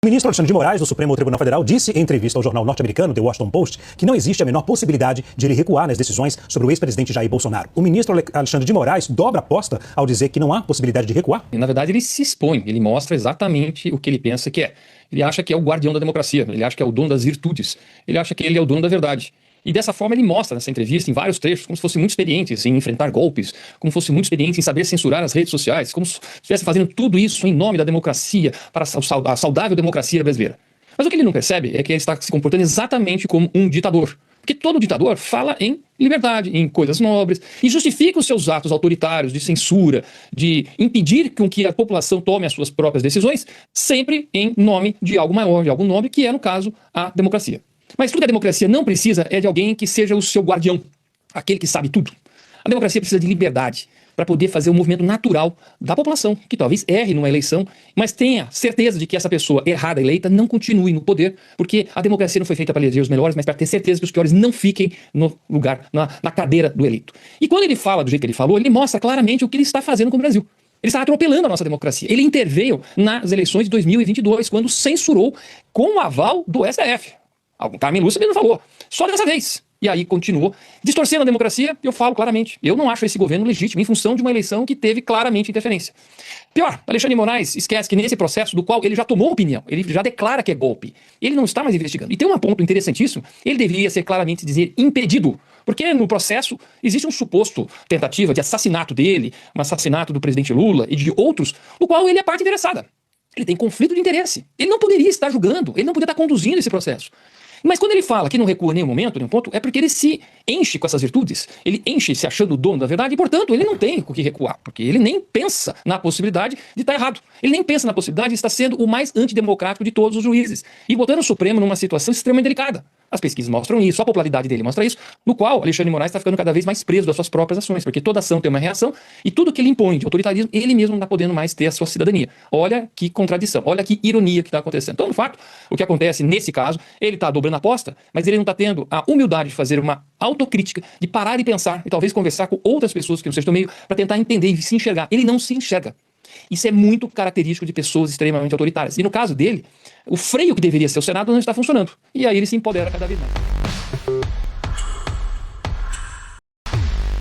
O ministro Alexandre de Moraes, do Supremo Tribunal Federal, disse em entrevista ao jornal norte-americano The Washington Post que não existe a menor possibilidade de ele recuar nas decisões sobre o ex-presidente Jair Bolsonaro. O ministro Alexandre de Moraes dobra a aposta ao dizer que não há possibilidade de recuar. Na verdade, ele se expõe, ele mostra exatamente o que ele pensa que é. Ele acha que é o guardião da democracia, ele acha que é o dono das virtudes, ele acha que ele é o dono da verdade. E dessa forma ele mostra nessa entrevista, em vários trechos, como se fosse muito experiente em enfrentar golpes, como se fosse muito experiente em saber censurar as redes sociais, como se estivesse fazendo tudo isso em nome da democracia, para a saudável democracia brasileira. Mas o que ele não percebe é que ele está se comportando exatamente como um ditador. Porque todo ditador fala em liberdade, em coisas nobres, e justifica os seus atos autoritários de censura, de impedir com que a população tome as suas próprias decisões, sempre em nome de algo maior, de algo nobre, que é, no caso, a democracia. Mas tudo que a democracia não precisa é de alguém que seja o seu guardião, aquele que sabe tudo. A democracia precisa de liberdade para poder fazer um movimento natural da população, que talvez erre numa eleição, mas tenha certeza de que essa pessoa errada eleita não continue no poder, porque a democracia não foi feita para eleger os melhores, mas para ter certeza que os piores não fiquem no lugar, na cadeira do eleito. E quando ele fala do jeito que ele falou, ele mostra claramente o que ele está fazendo com o Brasil. Ele está atropelando a nossa democracia. Ele interveio nas eleições de 2022, quando censurou com o aval do STF. Carmen Lúcia mesmo falou, só dessa vez. E aí continuou distorcendo a democracia. Eu falo claramente, eu não acho esse governo legítimo em função de uma eleição que teve claramente interferência. Pior, Alexandre de Moraes esquece que nesse processo do qual ele já tomou opinião, ele já declara que é golpe, ele não está mais investigando. E tem um ponto interessantíssimo, ele deveria ser claramente dizer impedido, porque no processo existe um suposto tentativa de assassinato dele, um assassinato do presidente Lula e de outros, no qual ele é parte interessada. Ele tem conflito de interesse. Ele não poderia estar julgando, ele não poderia estar conduzindo esse processo. Mas quando ele fala que não recua em nenhum momento, nenhum ponto, é porque ele se enche com essas virtudes, ele enche se achando o dono da verdade e, portanto, ele não tem o que recuar, porque ele nem pensa na possibilidade de estar errado. Ele nem pensa na possibilidade de estar sendo o mais antidemocrático de todos os juízes e botando o Supremo numa situação extremamente delicada. As pesquisas mostram isso, a popularidade dele mostra isso, no qual Alexandre de Moraes está ficando cada vez mais preso das suas próprias ações, porque toda ação tem uma reação e tudo que ele impõe de autoritarismo, ele mesmo não está podendo mais ter a sua cidadania. Olha que contradição, olha que ironia que está acontecendo. Então, no fato, o que acontece nesse caso, ele está dobrando a aposta, mas ele não está tendo a humildade de fazer uma autocrítica, de parar e pensar e talvez conversar com outras pessoas que não sejam do meio para tentar entender e se enxergar. Ele não se enxerga. Isso é muito característico de pessoas extremamente autoritárias. E no caso dele, o freio que deveria ser o Senado não está funcionando. E aí ele se empodera cada vez mais.